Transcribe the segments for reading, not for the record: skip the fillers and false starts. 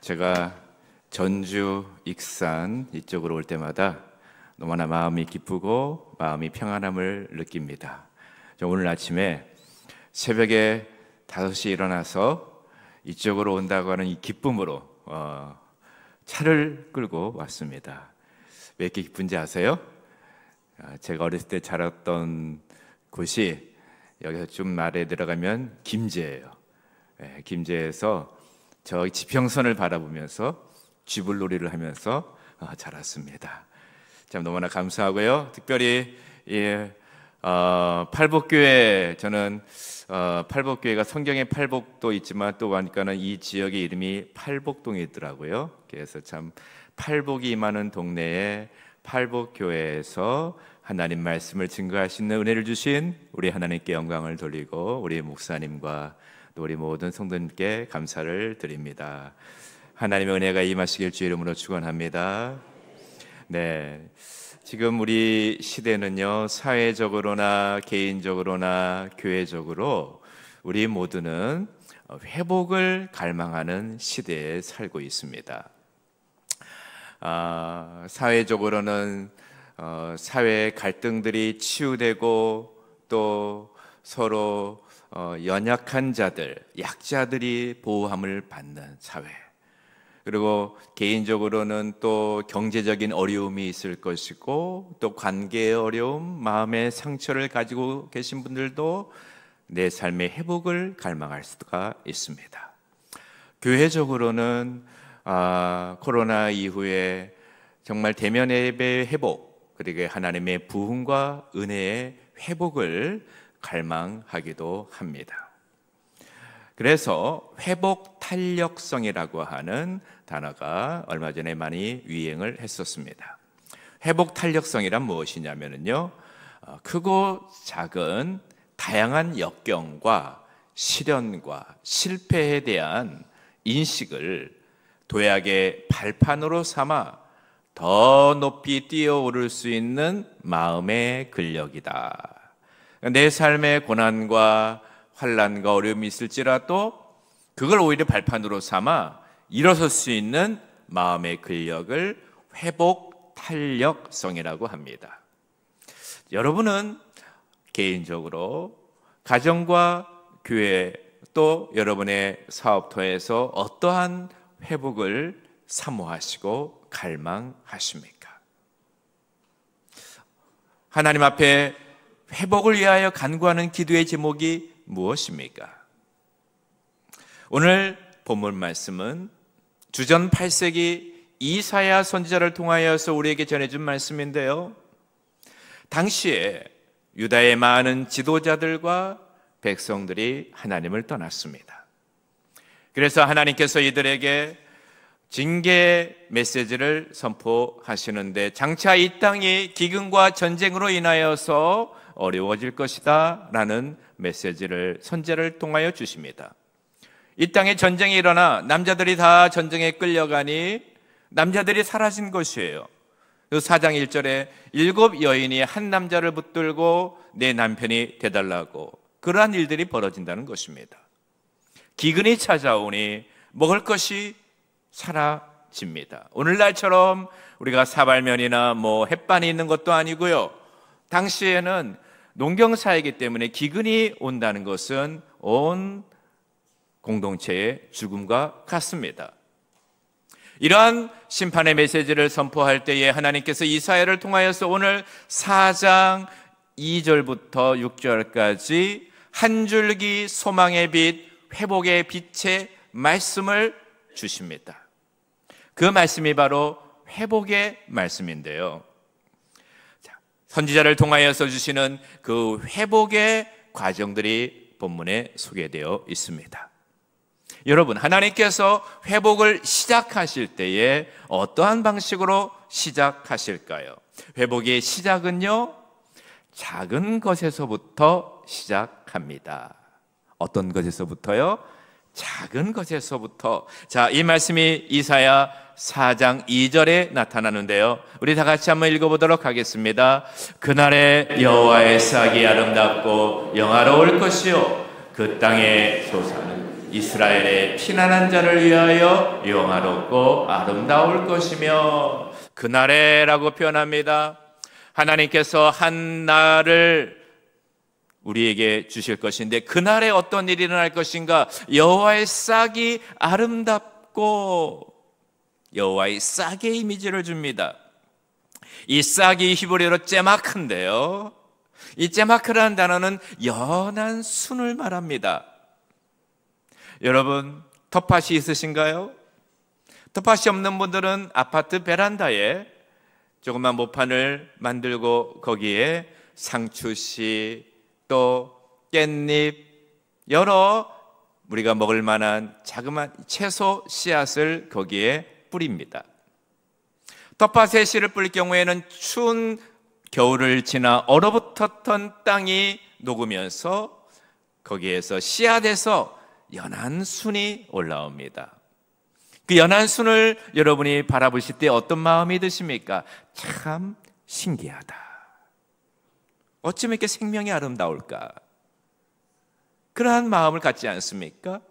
제가 전주, 익산 이쪽으로 올 때마다 너무나 마음이 기쁘고 마음이 평안함을 느낍니다. 오늘 아침에 새벽에 5시에 일어나서 이쪽으로 온다고 하는 이 기쁨으로 차를 끌고 왔습니다. 왜 이렇게 기쁜지 아세요? 제가 어렸을 때 자랐던 곳이 여기서 좀 아래 들어가면 김제예요. 김제에서 저기 지평선을 바라보면서 쥐불놀이를 하면서 자랐습니다. 참 너무나 감사하고요. 특별히 팔복교회, 저는 팔복교회가 성경에 팔복도 있지만 또 보니까는 이 지역의 이름이 팔복동이 있더라고요. 그래서 참 팔복이 임하는 동네에 팔복교회에서 하나님 말씀을 증거할 수 있는 은혜를 주신 우리 하나님께 영광을 돌리고 우리 목사님과 또 우리 모든 성도님께 감사를 드립니다. 하나님의 은혜가 임하시길 주의 이름으로 축원합니다. 네, 지금 우리 시대는요, 사회적으로나 개인적으로나 교회적으로 우리 모두는 회복을 갈망하는 시대에 살고 있습니다. 사회적으로는 사회 갈등들이 치유되고 또 서로 연약한 자들, 약자들이 보호함을 받는 사회, 그리고 개인적으로는 또 경제적인 어려움이 있을 것이고 또 관계의 어려움, 마음의 상처를 가지고 계신 분들도 내 삶의 회복을 갈망할 수가 있습니다. 교회적으로는 코로나 이후에 정말 대면 예배의 회복, 그리고 하나님의 부흥과 은혜의 회복을 갈망하기도 합니다. 그래서 회복 탄력성이라고 하는 단어가 얼마 전에 많이 유행을 했었습니다. 회복 탄력성이란 무엇이냐면요, 크고 작은 다양한 역경과 시련과 실패에 대한 인식을 도약의 발판으로 삼아 더 높이 뛰어오를 수 있는 마음의 근력이다. 내 삶의 고난과 환난과 어려움이 있을지라도 그걸 오히려 발판으로 삼아 일어설 수 있는 마음의 근력을 회복 탄력성이라고 합니다. 여러분은 개인적으로 가정과 교회 또 여러분의 사업터에서 어떠한 회복을 사모하시고 갈망하십니까? 하나님 앞에 회복을 위하여 간구하는 기도의 제목이 무엇입니까? 오늘 본문 말씀은 주전 8세기 이사야 선지자를 통하여서 우리에게 전해준 말씀인데요, 당시에 유다의 많은 지도자들과 백성들이 하나님을 떠났습니다. 그래서 하나님께서 이들에게 징계 메시지를 선포하시는데, 장차 이 땅이 기근과 전쟁으로 인하여서 어려워질 것이다 라는 메시지를 선지자를 통하여 주십니다. 이 땅에 전쟁이 일어나 남자들이 다 전쟁에 끌려가니 남자들이 사라진 것이에요. 그 4장 1절에 7 여인이 한 남자를 붙들고 내 남편이 되달라고, 그러한 일들이 벌어진다는 것입니다. 기근이 찾아오니 먹을 것이 사라집니다. 오늘날처럼 우리가 사발면이나 햇반이 있는 것도 아니고요, 당시에는 농경사이기 때문에 기근이 온다는 것은 온 공동체의 죽음과 같습니다. 이러한 심판의 메시지를 선포할 때에 하나님께서 이사야를 통하여서 오늘 4장 2절부터 6절까지 한 줄기 소망의 빛, 회복의 빛의 말씀을 주십니다. 그 말씀이 바로 회복의 말씀인데요, 선지자를 통하여서 주시는 그 회복의 과정들이 본문에 소개되어 있습니다. 여러분, 하나님께서 회복을 시작하실 때에 어떠한 방식으로 시작하실까요? 회복의 시작은요, 작은 것에서부터 시작합니다. 어떤 것에서부터요? 작은 것에서부터. 자, 이 말씀이 이사야 4장 2절에 나타나는데요, 우리 다 같이 한번 읽어보도록 하겠습니다. 그날에 여호와의 싹이 아름답고 영화로울 것이요 그 땅의 소사는 이스라엘의 피난한 자를 위하여 영화롭고 아름다울 것이며, 그날에라고 표현합니다. 하나님께서 한 날을 우리에게 주실 것인데, 그날에 어떤 일이 일어날 것인가? 여호와의 싹이 아름답고, 여호와의 싹의 이미지를 줍니다. 이 싹이 히브리어로 째마크인데요, 이 째마크라는 단어는 연한 순을 말합니다. 여러분, 텃밭이 있으신가요? 텃밭이 없는 분들은 아파트 베란다에 조그만 모판을 만들고 거기에 상추씨, 또 깻잎, 여러 우리가 먹을 만한 자그마한 채소 씨앗을 거기에 뿌립니다. 텃밭에 씨를 뿌릴 경우에는 추운 겨울을 지나 얼어붙었던 땅이 녹으면서 거기에서 씨앗에서 연한 순이 올라옵니다. 그 연한 순을 여러분이 바라보실 때 어떤 마음이 드십니까? 참 신기하다. 어쩜 이렇게 생명이 아름다울까? 그러한 마음을 갖지 않습니까?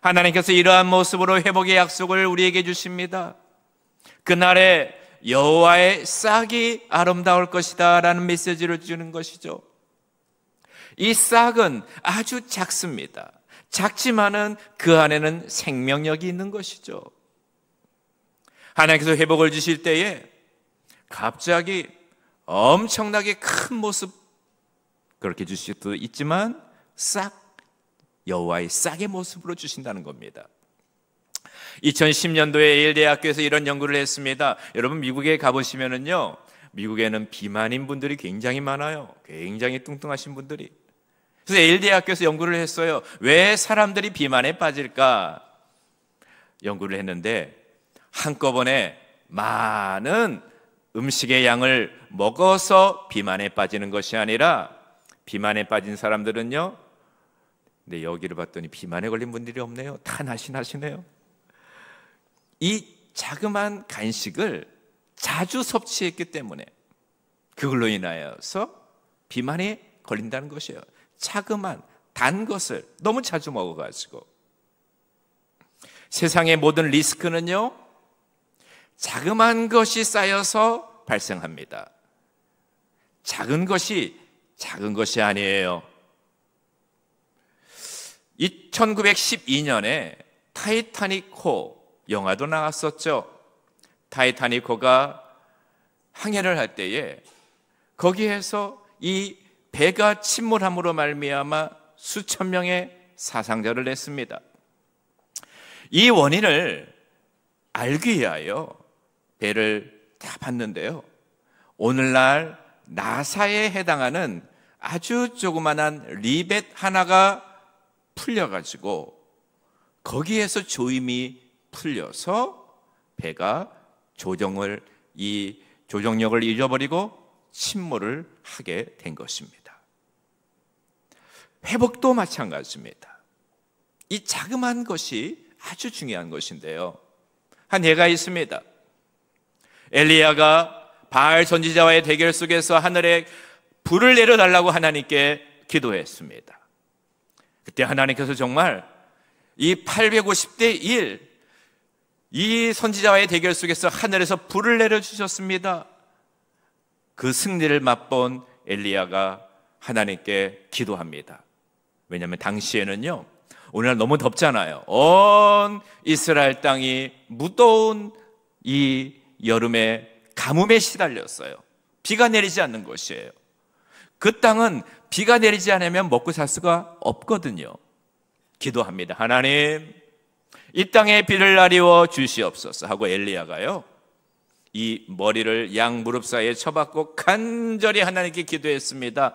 하나님께서 이러한 모습으로 회복의 약속을 우리에게 주십니다. 그날에 여호와의 싹이 아름다울 것이다 라는 메시지를 주는 것이죠. 이 싹은 아주 작습니다. 작지만은 그 안에는 생명력이 있는 것이죠. 하나님께서 회복을 주실 때에 갑자기 엄청나게 큰 모습 그렇게 주실 수도 있지만 싹, 여호와의 싹의 모습으로 주신다는 겁니다. 2010년도에 예일 대학교에서 이런 연구를 했습니다. 여러분, 미국에 가보시면은요, 미국에는 비만인 분들이 굉장히 많아요. 굉장히 뚱뚱하신 분들이. 그래서 예일 대학교에서 연구를 했어요. 왜 사람들이 비만에 빠질까? 연구를 했는데 한꺼번에 많은 음식의 양을 먹어서 비만에 빠지는 것이 아니라, 비만에 빠진 사람들은요, 근데 여기를 봤더니 비만에 걸린 분들이 없네요. 다 날씬하시네요. 이 자그마한 간식을 자주 섭취했기 때문에 그걸로 인하여서 비만에 걸린다는 것이에요. 자그마한 단 것을 너무 자주 먹어가지고. 세상의 모든 리스크는요, 자그마한 것이 쌓여서 발생합니다. 작은 것이 아니에요. 1912년에 타이타닉호 영화도 나왔었죠. 타이타닉호가 항해를 할 때에 거기에서 이 배가 침몰함으로 말미암아 수천 명의 사상자를 냈습니다. 이 원인을 알기 위하여 배를 다 봤는데요, 오늘날 나사에 해당하는 아주 조그만한 리벳 하나가 풀려가지고 거기에서 조임이 풀려서 배가 조정력을 잃어버리고 침몰을 하게 된 것입니다. 회복도 마찬가지입니다. 이 자그마한 것이 아주 중요한 것인데요, 한 예가 있습니다. 엘리야가 바알 선지자와의 대결 속에서 하늘에 불을 내려달라고 하나님께 기도했습니다. 그때 하나님께서 정말 이 850대 1, 이 선지자와의 대결 속에서 하늘에서 불을 내려주셨습니다. 그 승리를 맛본 엘리야가 하나님께 기도합니다. 왜냐하면 당시에는요, 오늘날 너무 덥잖아요. 온 이스라엘 땅이 무더운 이 여름에 가뭄에 시달렸어요. 비가 내리지 않는 것이에요. 그 땅은 비가 내리지 않으면 먹고 살 수가 없거든요. 기도합니다. 하나님, 이 땅에 비를 내리워 주시옵소서 하고 엘리야가요, 이 머리를 양 무릎 사이에 쳐박고 간절히 하나님께 기도했습니다.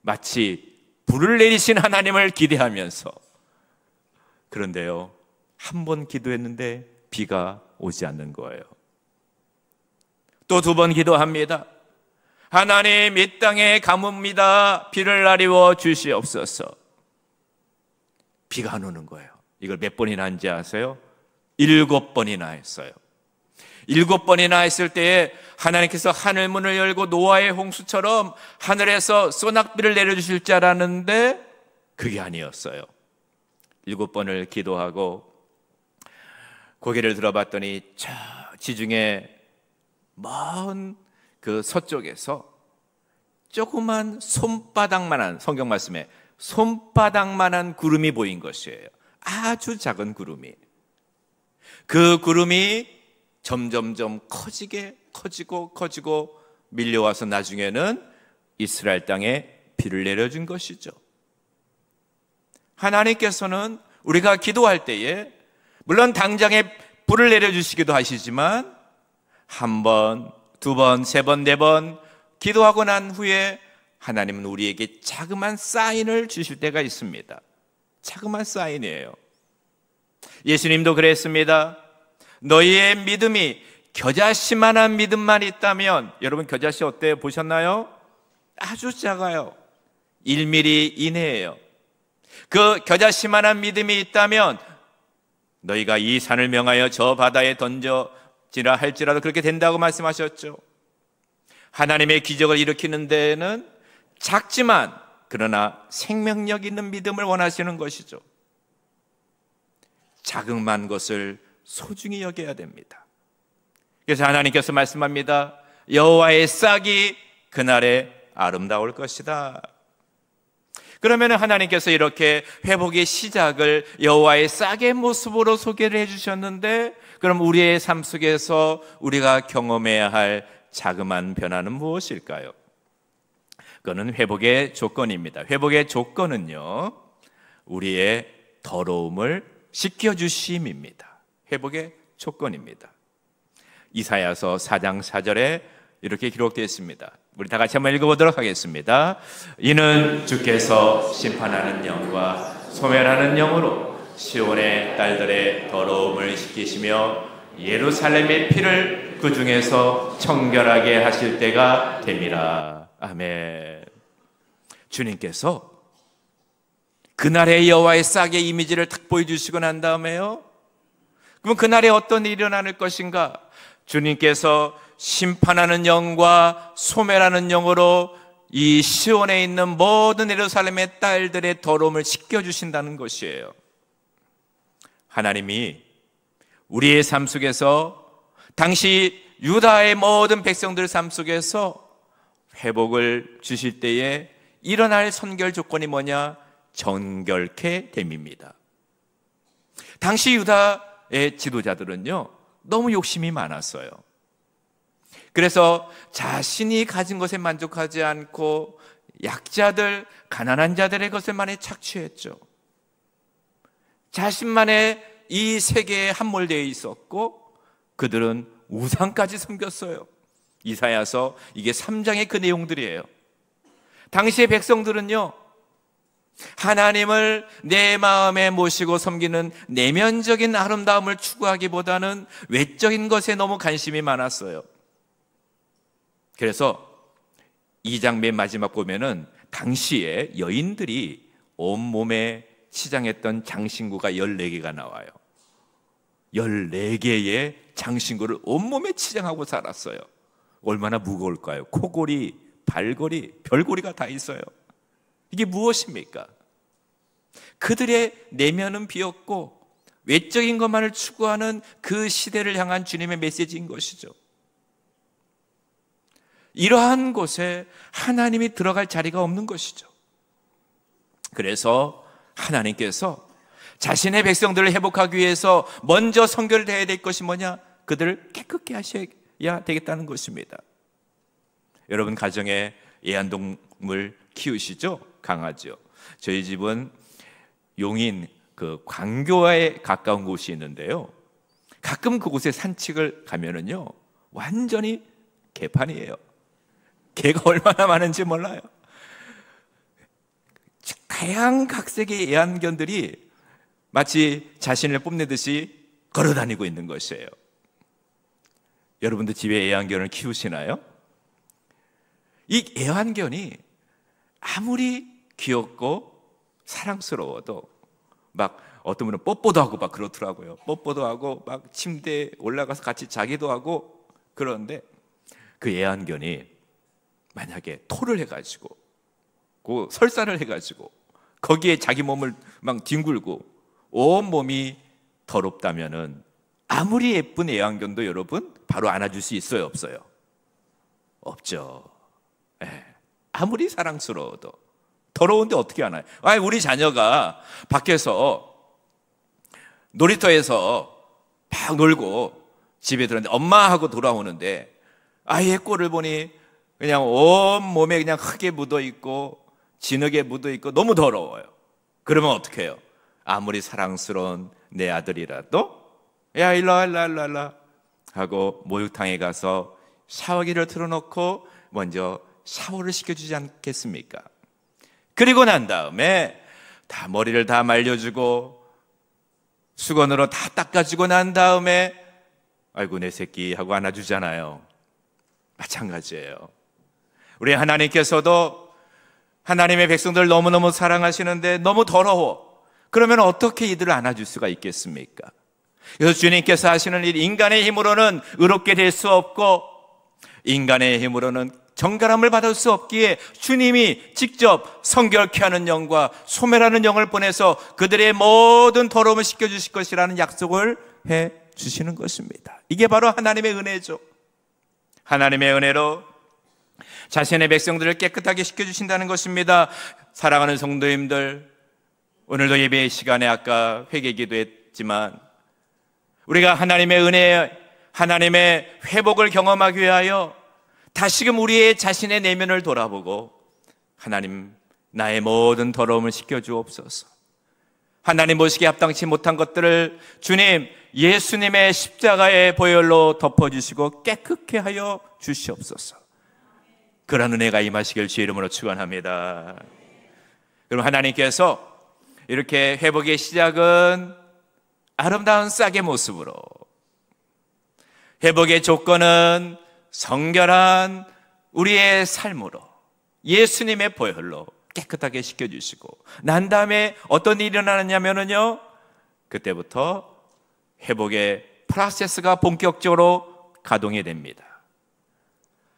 마치 불을 내리신 하나님을 기대하면서. 그런데요, 한 번 기도했는데 비가 오지 않는 거예요. 또 두 번 기도합니다. 하나님, 이 땅에 가뭄입니다. 비를 내리워 주시옵소서. 비가 안 오는 거예요. 이걸 몇 번이나 한지 아세요? 7번이나 했어요. 7번이나 했을 때에 하나님께서 하늘문을 열고 노아의 홍수처럼 하늘에서 소낙비를 내려주실 줄 알았는데 그게 아니었어요. 7번을 기도하고 고개를 들어봤더니 저 지중해 먼 그 서쪽에서 조그만 손바닥만한, 성경 말씀에 손바닥만한 구름이 보인 것이에요. 아주 작은 구름이. 그 구름이 점점점 커지고 밀려와서 나중에는 이스라엘 땅에 비를 내려준 것이죠. 하나님께서는 우리가 기도할 때에 물론 당장에 불을 내려주시기도 하시지만 한 번, 두 번, 세 번, 네 번 기도하고 난 후에 하나님은 우리에게 자그마한 사인을 주실 때가 있습니다. 자그마한 사인이에요. 예수님도 그랬습니다. 너희의 믿음이 겨자씨만한 믿음만 있다면, 여러분 겨자씨 어때요? 보셨나요? 아주 작아요. 1mm 이내예요. 그 겨자씨만한 믿음이 있다면 너희가 이 산을 명하여 저 바다에 던져지라 할지라도 그렇게 된다고 말씀하셨죠. 하나님의 기적을 일으키는 데에는 작지만 그러나 생명력 있는 믿음을 원하시는 것이죠. 자그마한 것을 소중히 여겨야 됩니다. 그래서 하나님께서 말씀합니다. 여호와의 싹이 그날에 아름다울 것이다. 그러면 하나님께서 이렇게 회복의 시작을 여호와의 싹의 모습으로 소개를 해주셨는데, 그럼 우리의 삶 속에서 우리가 경험해야 할 자그마한 변화는 무엇일까요? 그거는 회복의 조건입니다. 회복의 조건은요, 우리의 더러움을 씻겨주심입니다. 회복의 조건입니다. 이사야서 4장 4절에 이렇게 기록되어 있습니다. 우리 다 같이 한번 읽어보도록 하겠습니다. 이는 주께서 심판하는 영과 소멸하는 영으로 시온의 딸들의 더러움을 씻기시며 예루살렘의 피를 그 중에서 청결하게 하실 때가 됨이라. 아멘. 주님께서 그날의 여호와의 싹의 이미지를 딱 보여주시고 난 다음에요, 그럼 그날에 어떤 일이 일어날 것인가? 주님께서 심판하는 영과 소멸하는 영으로 이 시온에 있는 모든 예루살렘의 딸들의 더러움을 씻겨주신다는 것이에요. 하나님이 우리의 삶 속에서, 당시 유다의 모든 백성들 삶 속에서 회복을 주실 때에 일어날 선결 조건이 뭐냐? 정결케 됨입니다. 당시 유다의 지도자들은요, 너무 욕심이 많았어요. 그래서 자신이 가진 것에 만족하지 않고 약자들, 가난한 자들의 것에만에 착취했죠. 자신만의 이 세계에 함몰되어 있었고 그들은 우상까지 섬겼어요. 이사야서 이게 3장의 그 내용들이에요. 당시의 백성들은요, 하나님을 내 마음에 모시고 섬기는 내면적인 아름다움을 추구하기보다는 외적인 것에 너무 관심이 많았어요. 그래서 2장 맨 마지막 보면은 당시에 여인들이 온몸에 치장했던 장신구가 14개가 나와요. 14개의 장신구를 온몸에 치장하고 살았어요. 얼마나 무거울까요? 코골이, 발골이, 별골이가 다 있어요. 이게 무엇입니까? 그들의 내면은 비었고 외적인 것만을 추구하는 그 시대를 향한 주님의 메시지인 것이죠. 이러한 곳에 하나님이 들어갈 자리가 없는 것이죠. 그래서 하나님께서 자신의 백성들을 회복하기 위해서 먼저 선결을 해야 될 것이 뭐냐? 그들을 깨끗게 하셔야 되겠다는 것입니다. 여러분 가정에 애완동물 키우시죠? 강아지요. 저희 집은 용인 그 광교에 가까운 곳이 있는데요, 가끔 그곳에 산책을 가면은요, 완전히 개판이에요. 개가 얼마나 많은지 몰라요. 다양각색의 애완견들이 마치 자신을 뽐내듯이 걸어다니고 있는 것이에요. 여러분도 집에 애완견을 키우시나요? 이 애완견이 아무리 귀엽고 사랑스러워도 막 어떤 분은 뽀뽀도 하고 막 그렇더라고요. 뽀뽀도 하고 막 침대에 올라가서 같이 자기도 하고. 그런데 그 애완견이 만약에 토를 해가지고 그 설사를 해가지고 거기에 자기 몸을 막 뒹굴고 온몸이 더럽다면은 아무리 예쁜 애완견도 여러분 바로 안아줄 수 있어요, 없어요? 없죠. 예. 아무리 사랑스러워도 더러운데 어떻게 안아요? 우리 자녀가 밖에서 놀이터에서 막 놀고 집에 들었는데 엄마하고 돌아오는데 아이의 꼴을 보니 그냥 온 몸에 그냥 흙에 묻어 있고 진흙에 묻어 있고 너무 더러워요. 그러면 어떻게 해요? 아무리 사랑스러운 내 아들이라도 야 일로 와 하고 목욕탕에 가서 샤워기를 틀어놓고 먼저 샤워를 시켜주지 않겠습니까? 그리고 난 다음에 다 머리를 다 말려주고 수건으로 다 닦아주고 난 다음에 아이고 내 새끼 하고 안아주잖아요. 마찬가지예요. 우리 하나님께서도 하나님의 백성들 너무너무 사랑하시는데 너무 더러워. 그러면 어떻게 이들을 안아줄 수가 있겠습니까? 그래서 주님께서 하시는 일, 인간의 힘으로는 의롭게 될 수 없고 인간의 힘으로는 정결함을 받을 수 없기에 주님이 직접 성결케 하는 영과 소멸하는 영을 보내서 그들의 모든 더러움을 씻겨주실 것이라는 약속을 해 주시는 것입니다. 이게 바로 하나님의 은혜죠. 하나님의 은혜로 자신의 백성들을 깨끗하게 씻겨주신다는 것입니다. 사랑하는 성도님들, 오늘도 예배의 시간에 아까 회개기도 했지만 우리가 하나님의 은혜, 하나님의 회복을 경험하기 위하여 다시금 우리의 자신의 내면을 돌아보고 하나님 나의 모든 더러움을 씻겨주옵소서. 하나님 보시기에 합당치 못한 것들을 주님 예수님의 십자가의 보혈로 덮어주시고 깨끗게 하여 주시옵소서. 그런 은혜가 임하시길 주의 이름으로 축원합니다. 그럼 하나님께서 이렇게 회복의 시작은 아름다운 싹의 모습으로, 회복의 조건은 성결한 우리의 삶으로 예수님의 보혈로 깨끗하게 씻겨주시고 난 다음에 어떤 일이 일어나느냐면요, 그때부터 회복의 프로세스가 본격적으로 가동이 됩니다.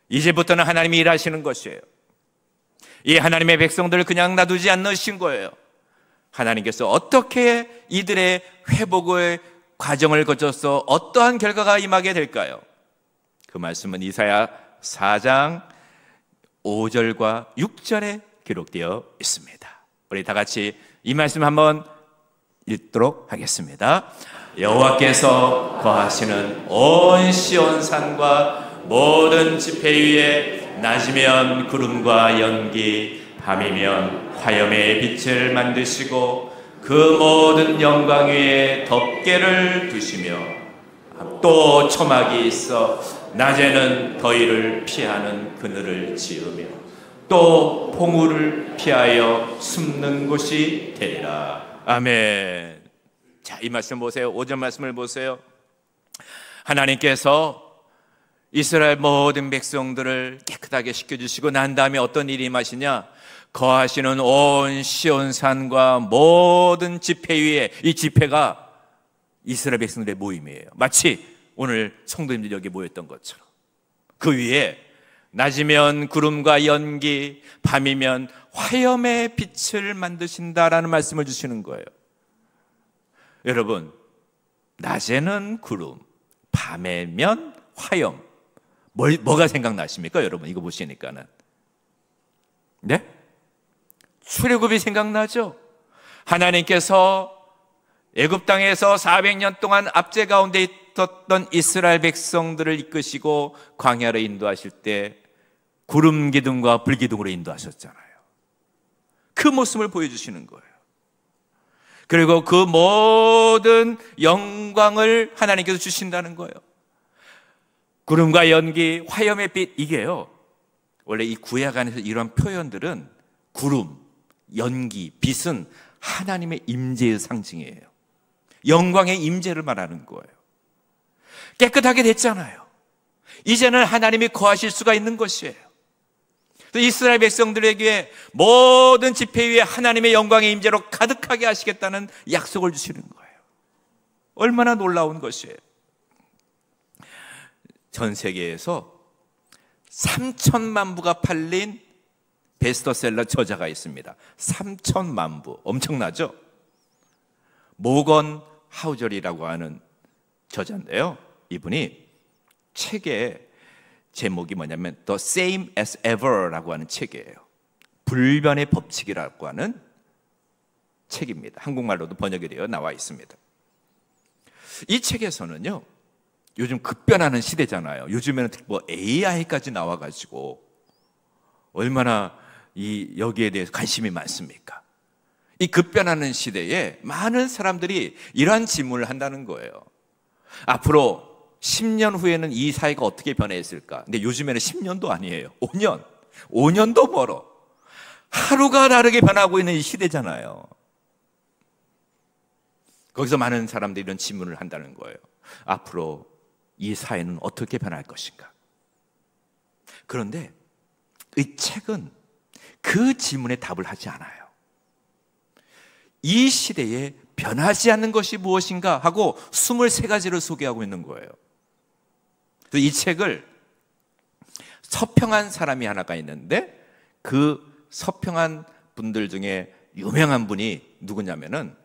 이제부터는 하나님이 일하시는 것이에요. 이 하나님의 백성들을 그냥 놔두지 않으신 거예요. 하나님께서 어떻게 이들의 회복의 과정을 거쳐서 어떠한 결과가 임하게 될까요? 그 말씀은 이사야 4장 5절과 6절에 기록되어 있습니다. 우리 다 같이 이 말씀 한번 읽도록 하겠습니다. 여호와께서 거하시는 온 시온산과 모든 지폐 위에 낮이면 구름과 연기, 밤이면 화염의 빛을 만드시고 그 모든 영광 위에 덮개를 두시며 또 초막이 있어 낮에는 더위를 피하는 그늘을 지으며 또 폭우를 피하여 숨는 곳이 되리라. 아멘. 자, 이 말씀 보세요. 5절 말씀을 보세요. 하나님께서 이스라엘 모든 백성들을 깨끗하게 씻겨주시고 난 다음에 어떤 일이 임하시냐? 거하시는 온 시온산과 모든 지폐 위에, 이 지폐가 이스라엘 백성들의 모임이에요. 마치 오늘 성도님들이 여기 모였던 것처럼 그 위에 낮이면 구름과 연기, 밤이면 화염의 빛을 만드신다라는 말씀을 주시는 거예요. 여러분, 낮에는 구름, 밤에면 화염, 뭐가 생각나십니까? 여러분 이거 보시니까는, 네? 출애굽이 생각나죠? 하나님께서 애굽 땅에서 400년 동안 압제 가운데 있었던 이스라엘 백성들을 이끄시고 광야로 인도하실 때 구름 기둥과 불 기둥으로 인도하셨잖아요. 그 모습을 보여주시는 거예요. 그리고 그 모든 영광을 하나님께서 주신다는 거예요. 구름과 연기, 화염의 빛, 이게요, 원래 이 구약 안에서 이런 표현들은 구름, 연기, 빛은 하나님의 임재의 상징이에요. 영광의 임재를 말하는 거예요. 깨끗하게 됐잖아요. 이제는 하나님이 거하실 수가 있는 것이에요. 이스라엘 백성들에게 모든 지폐 위에 하나님의 영광의 임재로 가득하게 하시겠다는 약속을 주시는 거예요. 얼마나 놀라운 것이에요. 전 세계에서 3천만 부가 팔린 베스트셀러 저자가 있습니다. 3천만 부, 엄청나죠? 모건 하우절이라고 하는 저자인데요. 이분이 책의 제목이 뭐냐면 The Same as Ever라고 하는 책이에요. 불변의 법칙이라고 하는 책입니다. 한국말로도 번역이 되어 나와 있습니다. 이 책에서는요, 요즘 급변하는 시대잖아요. 요즘에는 뭐 AI까지 나와가지고 얼마나 여기에 대해서 관심이 많습니까? 이 급변하는 시대에 많은 사람들이 이러한 질문을 한다는 거예요. 앞으로 10년 후에는 이 사회가 어떻게 변해있을까? 근데 요즘에는 10년도 아니에요. 5년도 멀어. 하루가 다르게 변하고 있는 이 시대잖아요. 거기서 많은 사람들이 이런 질문을 한다는 거예요. 앞으로 이 사회는 어떻게 변할 것인가? 그런데 이 책은 그 질문에 답을 하지 않아요. 이 시대에 변하지 않는 것이 무엇인가 하고 23가지를 소개하고 있는 거예요. 이 책을 서평한 사람이 하나가 있는데 그 서평한 분들 중에 유명한 분이 누구냐면은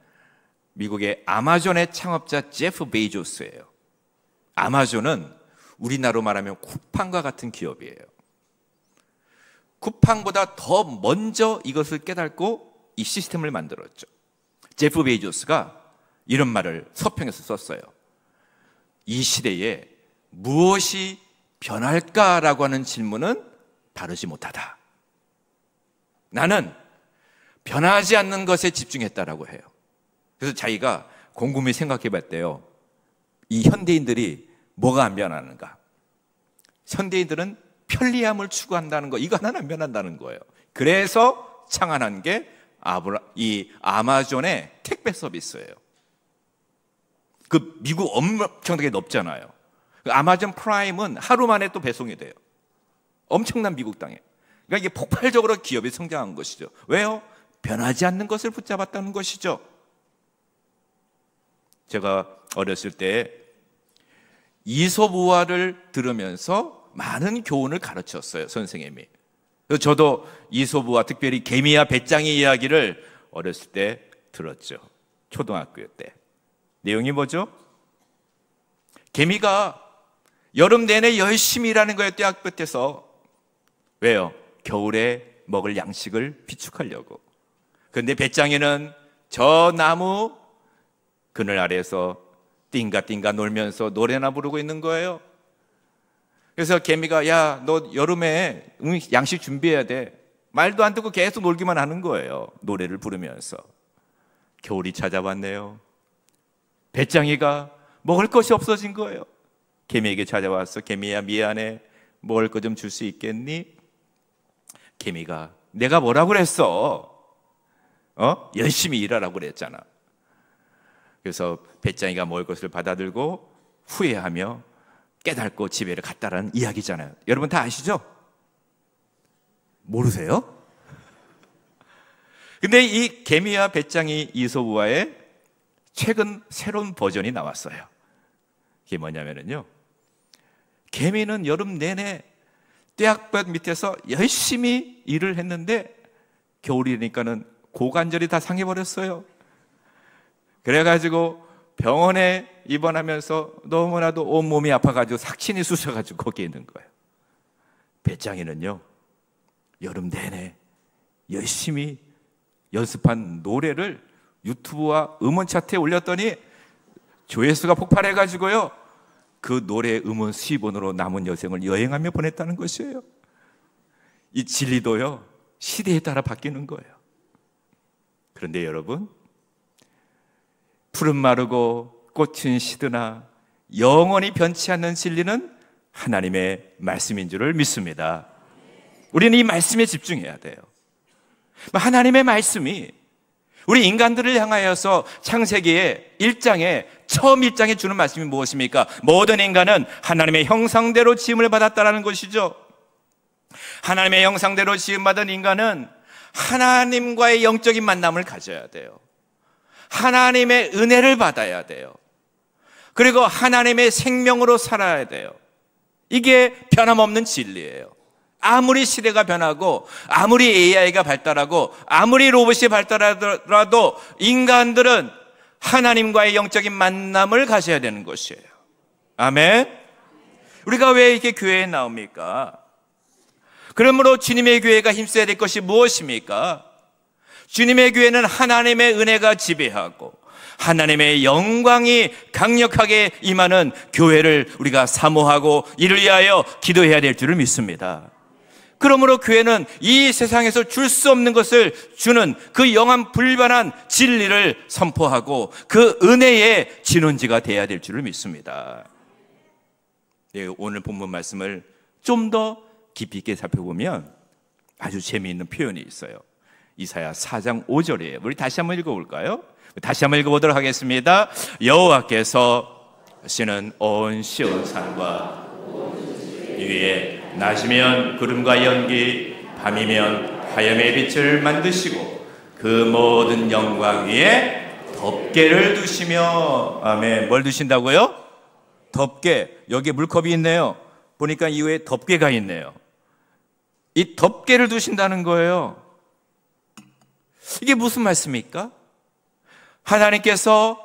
미국의 아마존의 창업자 제프 베이조스예요. 아마존은 우리나라로 말하면 쿠팡과 같은 기업이에요. 쿠팡보다 더 먼저 이것을 깨닫고 이 시스템을 만들었죠. 제프 베이조스가 이런 말을 서평에서 썼어요. 이 시대에 무엇이 변할까라고 하는 질문은 다루지 못하다. 나는 변하지 않는 것에 집중했다라고 해요. 그래서 자기가 곰곰이 생각해 봤대요. 이 현대인들이 뭐가 안 변하는가? 현대인들은 편리함을 추구한다는 거, 이거 하나는 안 변한다는 거예요. 그래서 창안한 게 이 아마존의 택배 서비스예요. 그 미국 엄청나게 높잖아요. 아마존 프라임은 하루 만에 또 배송이 돼요. 엄청난 미국 땅에. 그러니까 이게 폭발적으로 기업이 성장한 것이죠. 왜요? 변하지 않는 것을 붙잡았다는 것이죠. 제가 어렸을 때 이솝우화를 들으면서 많은 교훈을 가르쳤어요, 선생님이. 그래서 저도 이솝우화, 특별히 개미와 배짱이 이야기를 어렸을 때 들었죠. 초등학교 때. 내용이 뭐죠? 개미가 여름 내내 열심히 일하는 거예요, 떼약볕에서. 왜요? 겨울에 먹을 양식을 비축하려고. 그런데 배짱이는 저 나무 그늘 아래에서 띵가띵가 놀면서 노래나 부르고 있는 거예요. 그래서 개미가 야, 너 여름에 양식 준비해야 돼. 말도 안 듣고 계속 놀기만 하는 거예요. 노래를 부르면서. 겨울이 찾아왔네요. 배짱이가 먹을 것이 없어진 거예요. 개미에게 찾아왔어. 개미야, 미안해. 먹을 거 좀 줄 수 있겠니? 개미가 내가 뭐라고 그랬어? 열심히 일하라고 그랬잖아. 그래서 배짱이가 먹을 것을 받아들고 후회하며 깨닫고 집에를 갔다라는 이야기잖아요. 여러분 다 아시죠? 모르세요? 근데 이 개미와 배짱이 이솝우화의 최근 새로운 버전이 나왔어요. 이게 뭐냐면요, 개미는 여름 내내 떼약볕 밑에서 열심히 일을 했는데 겨울이니까는 고관절이 다 상해버렸어요. 그래가지고 병원에 입원하면서 너무나도 온몸이 아파가지고 삭신이 쑤셔가지고 거기에 있는 거예요. 배짱이는요, 여름 내내 열심히 연습한 노래를 유튜브와 음원 차트에 올렸더니 조회수가 폭발해가지고요, 그 노래 음원 수입원으로 남은 여생을 여행하며 보냈다는 것이에요. 이 진리도요, 시대에 따라 바뀌는 거예요. 그런데 여러분, 푸른 마르고 꽃은 시드나 영원히 변치 않는 진리는 하나님의 말씀인 줄을 믿습니다. 우리는 이 말씀에 집중해야 돼요. 하나님의 말씀이 우리 인간들을 향하여서 창세기의 1장에 처음 1장에 주는 말씀이 무엇입니까? 모든 인간은 하나님의 형상대로 지음을 받았다라는 것이죠. 하나님의 형상대로 지음받은 인간은 하나님과의 영적인 만남을 가져야 돼요. 하나님의 은혜를 받아야 돼요. 그리고 하나님의 생명으로 살아야 돼요. 이게 변함없는 진리예요. 아무리 시대가 변하고 아무리 AI가 발달하고 아무리 로봇이 발달하더라도 인간들은 하나님과의 영적인 만남을 가져야 되는 것이에요. 아멘. 우리가 왜 이렇게 교회에 나옵니까? 그러므로 주님의 교회가 힘써야 될 것이 무엇입니까? 주님의 교회는 하나님의 은혜가 지배하고 하나님의 영광이 강력하게 임하는 교회를 우리가 사모하고 이를 위하여 기도해야 될 줄을 믿습니다. 그러므로 교회는 이 세상에서 줄 수 없는 것을 주는 그 영원 불변한 진리를 선포하고 그 은혜의 진원지가 되어야 될 줄을 믿습니다. 오늘 본문 말씀을 좀 더 깊이 있게 살펴보면 아주 재미있는 표현이 있어요. 이사야 4장 5절이에요. 우리 다시 한번 읽어볼까요? 다시 한번 읽어보도록 하겠습니다. 여호와께서 하시는 온 시온산과 위에 낮이면 구름과 연기, 밤이면 화염의 빛을 만드시고 그 모든 영광 위에 덮개를 두시며. 아멘. 뭘 두신다고요? 덮개. 여기에 물컵이 있네요. 보니까 이후에 덮개가 있네요. 이 덮개를 두신다는 거예요. 이게 무슨 말씀입니까? 하나님께서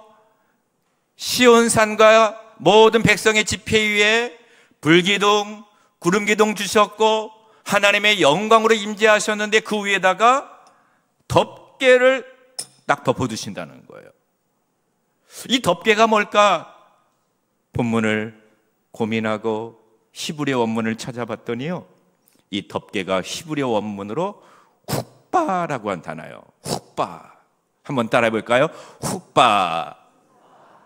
시온산과 모든 백성의 집회 위에 불기둥, 구름기둥 주셨고 하나님의 영광으로 임재하셨는데 그 위에다가 덮개를 딱 덮어두신다는 거예요. 이 덮개가 뭘까? 본문을 고민하고 히브리어 원문을 찾아봤더니요, 이 덮개가 히브리어 원문으로 훅바라고 한 단어예요. 훅바. 한번 따라해 볼까요? 훅바.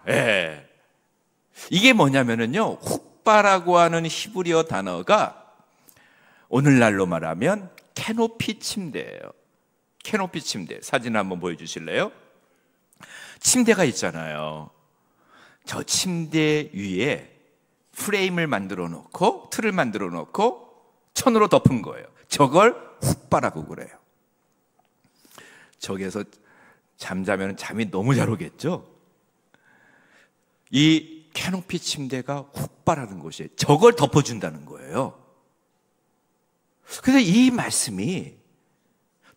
예. 이게 뭐냐면은요, 훅바라고 하는 히브리어 단어가 오늘날로 말하면 캐노피 침대예요. 캐노피 침대. 사진 한번 보여주실래요? 침대가 있잖아요. 저 침대 위에 프레임을 만들어 놓고 틀을 만들어 놓고 천으로 덮은 거예요. 저걸 훅바라고 그래요. 저기에서 잠자면 잠이 너무 잘 오겠죠? 이 캐노피 침대가 훅바라는 곳이에요. 저걸 덮어준다는 거예요. 그래서 이 말씀이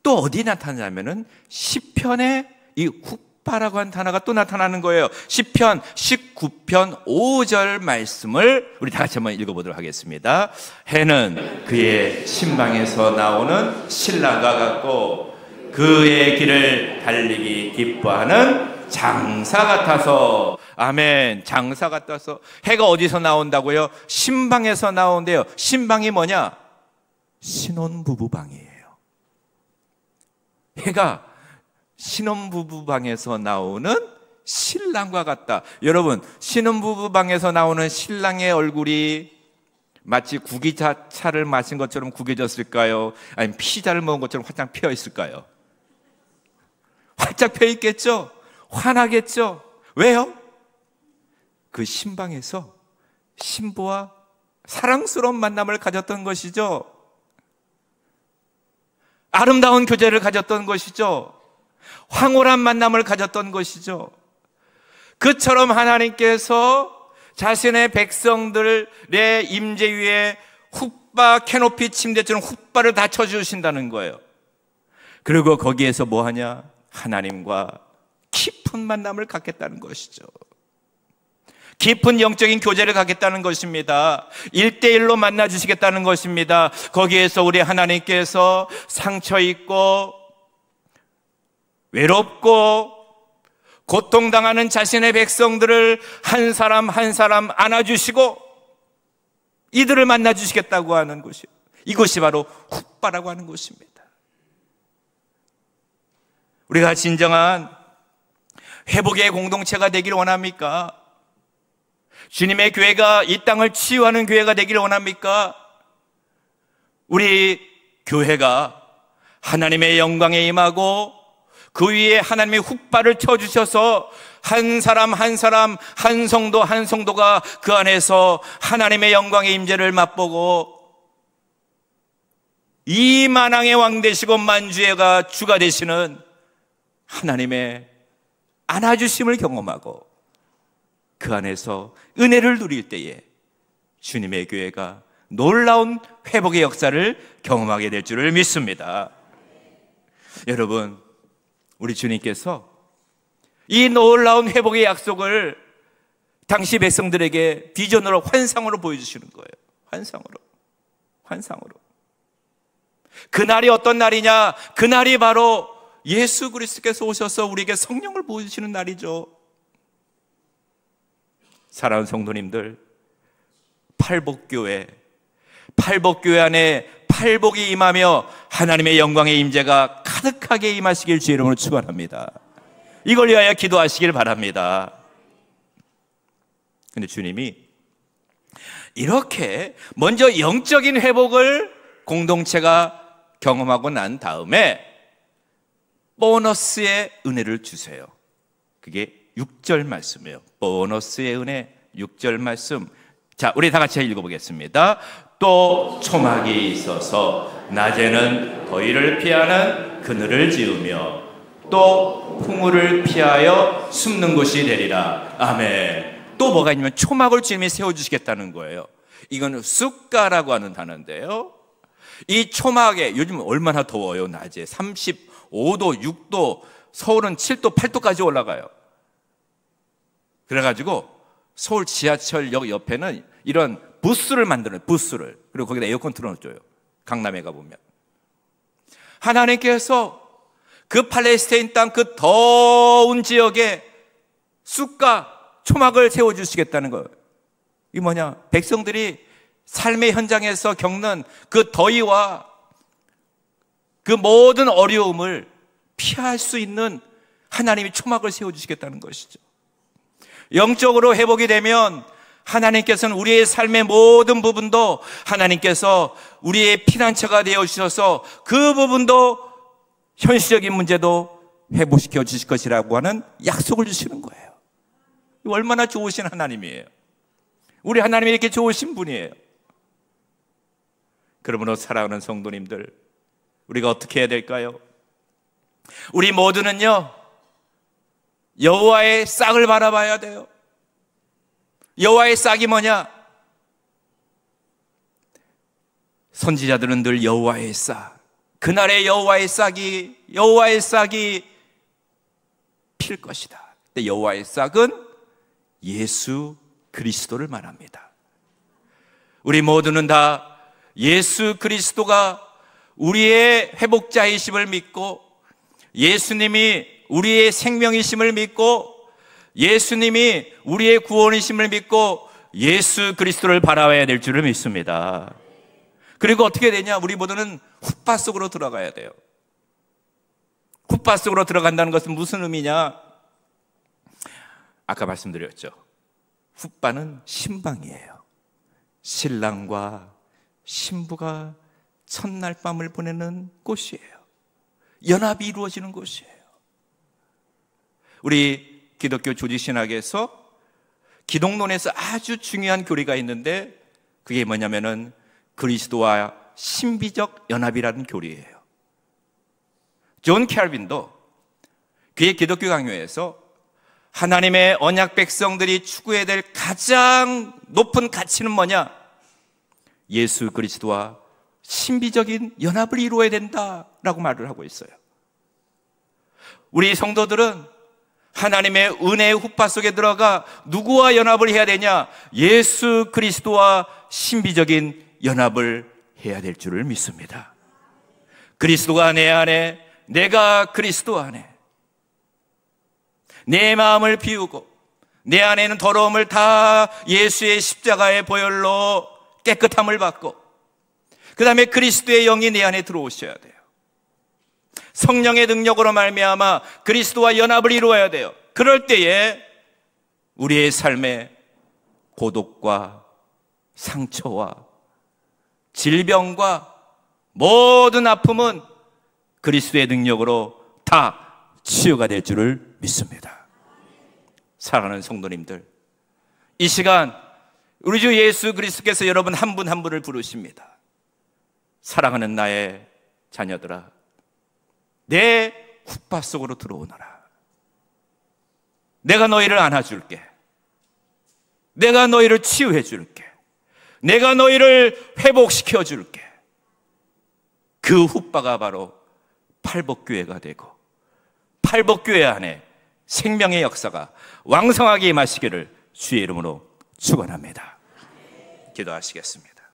또 어디 나타나냐면은 시편에 이 훅바라고 한 단어가 또 나타나는 거예요. 시편 19편 5절 말씀을 우리 다 같이 한번 읽어보도록 하겠습니다. 해는 그의 신방에서 나오는 신랑과 같고 그의 길을 달리기 기뻐하는 장사 같아서. 아멘. 장사 같아서. 해가 어디서 나온다고요? 신방에서 나온대요. 신방이 뭐냐? 신혼부부방이에요. 해가 신혼부부방에서 나오는 신랑과 같다. 여러분, 신혼부부방에서 나오는 신랑의 얼굴이 마치 구기자차를 마신 것처럼 구겨졌을까요? 아니면 피자를 먹은 것처럼 활짝 피어 있을까요? 활짝 펴 있겠죠? 환하겠죠? 왜요? 그 신방에서 신부와 사랑스러운 만남을 가졌던 것이죠. 아름다운 교제를 가졌던 것이죠. 황홀한 만남을 가졌던 것이죠. 그처럼 하나님께서 자신의 백성들의 임재 위에 훅바 캐노피 침대처럼 훅바를 다 쳐주신다는 거예요. 그리고 거기에서 뭐 하냐? 하나님과 깊은 만남을 갖겠다는 것이죠. 깊은 영적인 교제를 갖겠다는 것입니다. 1대1로 만나주시겠다는 것입니다. 거기에서 우리 하나님께서 상처 있고 외롭고 고통당하는 자신의 백성들을 한 사람 한 사람 안아주시고 이들을 만나주시겠다고 하는 곳이에요. 이것이 바로 훅바라고 하는 곳입니다. 우리가 진정한 회복의 공동체가 되기를 원합니까? 주님의 교회가 이 땅을 치유하는 교회가 되기를 원합니까? 우리 교회가 하나님의 영광에 임하고 그 위에 하나님의 훅바를 쳐주셔서 한 사람 한 사람 한 성도 한 성도가 그 안에서 하나님의 영광의 임재를 맛보고 이 만왕의 왕 되시고 만주의가 주가 되시는 하나님의 안아주심을 경험하고 그 안에서 은혜를 누릴 때에 주님의 교회가 놀라운 회복의 역사를 경험하게 될 줄을 믿습니다. 여러분, 우리 주님께서 이 놀라운 회복의 약속을 당시 백성들에게 비전으로, 환상으로 보여주시는 거예요. 환상으로. 그날이 어떤 날이냐? 그날이 바로 예수 그리스도께서 오셔서 우리에게 성령을 보여주시는 날이죠. 사랑하는 성도님들, 팔복교회 안에 팔복이 임하며 하나님의 영광의 임재가 가득하게 임하시길 주의 이름으로 축원합니다. 이걸 위하여 기도하시길 바랍니다. 근데 주님이 이렇게 먼저 영적인 회복을 공동체가 경험하고 난 다음에 보너스의 은혜를 주세요. 그게 6절 말씀이에요. 보너스의 은혜, 6절 말씀. 자, 우리 다 같이 읽어보겠습니다. 또 초막이 있어서 낮에는 더위를 피하는 그늘을 지으며 또 풍우를 피하여 숨는 곳이 되리라. 아멘. 또 뭐가 있냐면 초막을 주님이 세워주시겠다는 거예요. 이건 쑥가라고 하는 단어인데요. 이 초막에 요즘 얼마나 더워요. 낮에 35도, 6도, 서울은 7도, 8도까지 올라가요. 그래가지고 서울 지하철역 옆에는 이런 부스를 만들어요. 부스를. 그리고 거기다 에어컨 틀어놓줘요. 강남에 가보면. 하나님께서 그 팔레스타인 땅 그 더운 지역에 쑥과 초막을 세워주시겠다는 거예요. 이게 뭐냐? 백성들이 삶의 현장에서 겪는 그 더위와 그 모든 어려움을 피할 수 있는 하나님이 초막을 세워주시겠다는 것이죠. 영적으로 회복이 되면 하나님께서는 우리의 삶의 모든 부분도 하나님께서 우리의 피난처가 되어주셔서 그 부분도 현실적인 문제도 회복시켜 주실 것이라고 하는 약속을 주시는 거예요. 얼마나 좋으신 하나님이에요. 우리 하나님이 이렇게 좋으신 분이에요. 그러므로 사랑하는 성도님들, 우리가 어떻게 해야 될까요? 우리 모두는요, 여호와의 싹을 바라봐야 돼요. 여호와의 싹이 뭐냐? 선지자들은 늘 여호와의 싹, 그날의 여호와의 싹이 필 것이다. 근데 여호와의 싹은 예수 그리스도를 말합니다. 우리 모두는 다 예수 그리스도가 우리의 회복자이심을 믿고, 예수님이 우리의 생명이심을 믿고, 예수님이 우리의 구원이심을 믿고 예수 그리스도를 바라봐야 될 줄을 믿습니다. 그리고 어떻게 되냐? 우리 모두는 훗바 속으로 들어가야 돼요. 훗바 속으로 들어간다는 것은 무슨 의미냐? 아까 말씀드렸죠. 훗바는 신방이에요. 신랑과 신부가 첫날 밤을 보내는 곳이에요. 연합이 이루어지는 곳이에요. 우리 기독교 조직신학에서 기독론에서 아주 중요한 교리가 있는데 그게 뭐냐면은 그리스도와 신비적 연합이라는 교리예요. 존 캘빈도 그의 기독교 강요에서 하나님의 언약 백성들이 추구해야 될 가장 높은 가치는 뭐냐? 예수 그리스도와 신비적인 연합을 이루어야 된다라고 말을 하고 있어요. 우리 성도들은 하나님의 은혜의 훗바 속에 들어가 누구와 연합을 해야 되냐? 예수 그리스도와 신비적인 연합을 해야 될 줄을 믿습니다. 그리스도가 내 안에, 내가 그리스도 안에, 내 마음을 비우고 내 안에는 더러움을 다 예수의 십자가의 보혈로 깨끗함을 받고 그 다음에 그리스도의 영이 내 안에 들어오셔야 돼요. 성령의 능력으로 말미암아 그리스도와 연합을 이루어야 돼요. 그럴 때에 우리의 삶에 고독과 상처와 질병과 모든 아픔은 그리스도의 능력으로 다 치유가 될 줄을 믿습니다. 사랑하는 성도님들, 이 시간 우리 주 예수 그리스도께서 여러분 한 분 한 분을 부르십니다. 사랑하는 나의 자녀들아, 내 훗바 속으로 들어오너라. 내가 너희를 안아줄게. 내가 너희를 치유해 줄게. 내가 너희를 회복시켜 줄게. 그 훗바가 바로 팔복교회가 되고 팔복교회 안에 생명의 역사가 왕성하게 임하시기를 주의 이름으로 축원합니다. 기도하시겠습니다.